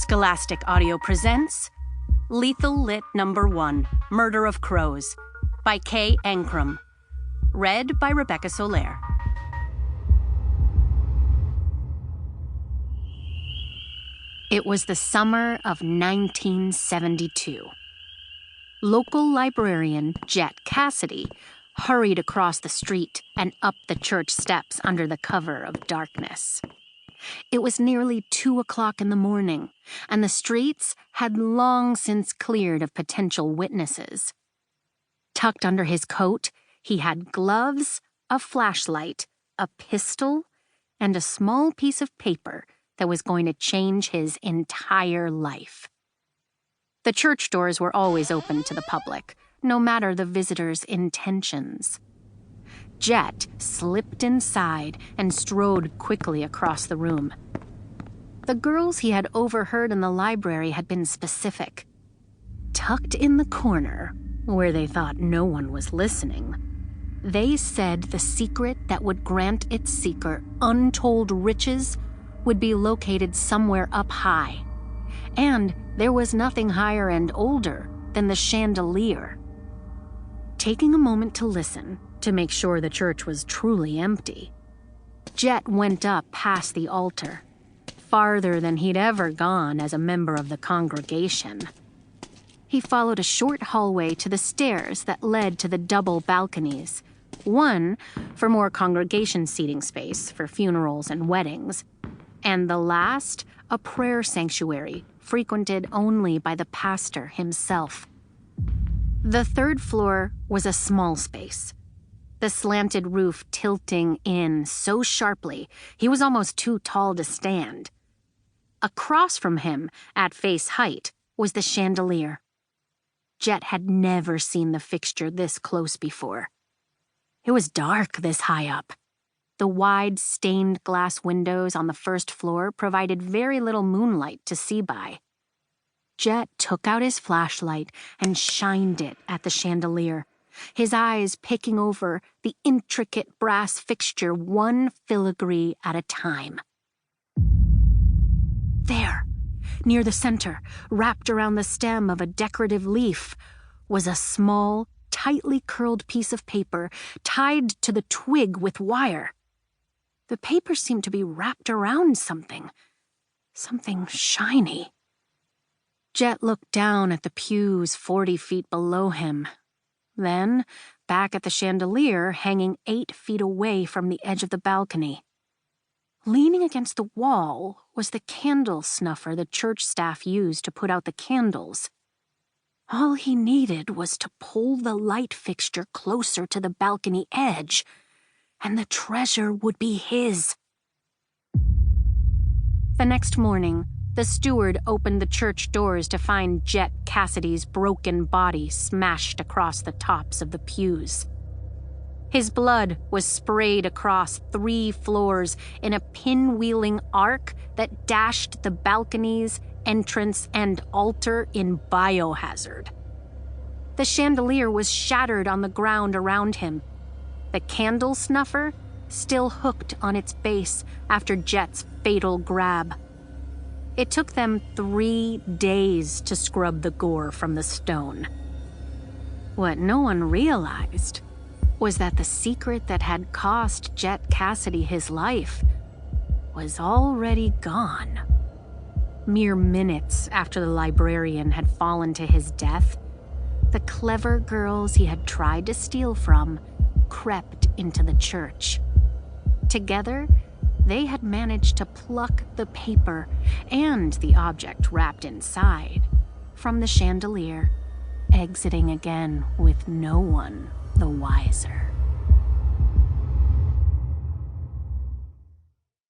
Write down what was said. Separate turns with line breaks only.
Scholastic Audio presents Lethal Lit Number 1, Murder of Crows, by K. Ancrum. Read by Rebecca Soler. It was the summer of 1972. Local librarian Jet Cassidy hurried across the street and up the church steps under the cover of darkness. It was nearly 2 o'clock in the morning, and the streets had long since cleared of potential witnesses. Tucked under his coat, he had gloves, a flashlight, a pistol, and a small piece of paper that was going to change his entire life. The church doors were always open to the public, no matter the visitor's intentions. Jet slipped inside and strode quickly across the room. The girls he had overheard in the library had been specific. Tucked in the corner, where they thought no one was listening, they said the secret that would grant its seeker untold riches would be located somewhere up high. And there was nothing higher and older than the chandelier. Taking a moment to listen, to make sure the church was truly empty, Jet went up past the altar, farther than he'd ever gone as a member of the congregation. He followed a short hallway to the stairs that led to the double balconies, one for more congregation seating space for funerals and weddings, and the last a prayer sanctuary frequented only by the pastor himself. The third floor was a small space, the slanted roof tilting in so sharply he was almost too tall to stand. Across from him, at face height, was the chandelier. Jet had never seen the fixture this close before. It was dark this high up. The wide, stained glass windows on the first floor provided very little moonlight to see by. Jet took out his flashlight and shined it at the chandelier, his eyes picking over the intricate brass fixture one filigree at a time. There, near the center, wrapped around the stem of a decorative leaf, was a small, tightly curled piece of paper tied to the twig with wire. The paper seemed to be wrapped around something shiny. Jet looked down at the pews 40 feet below him, then back at the chandelier hanging 8 feet away from the edge of the balcony. Leaning against the wall was the candle snuffer the church staff used to put out the candles. All he needed was to pull the light fixture closer to the balcony edge, and the treasure would be his. The next morning, the steward opened the church doors to find Jet Cassidy's broken body smashed across the tops of the pews. His blood was sprayed across 3 floors in a pinwheeling arc that dashed the balconies, entrance, and altar in biohazard. The chandelier was shattered on the ground around him. The candle snuffer still hooked on its base after Jet's fatal grab. It took them 3 days to scrub the gore from the stone. What no one realized was that the secret that had cost Jet Cassidy his life was already gone. Mere minutes after the librarian had fallen to his death, the clever girls he had tried to steal from crept into the church. Together, they had managed to pluck the paper and the object wrapped inside from the chandelier, exiting again with no one the wiser.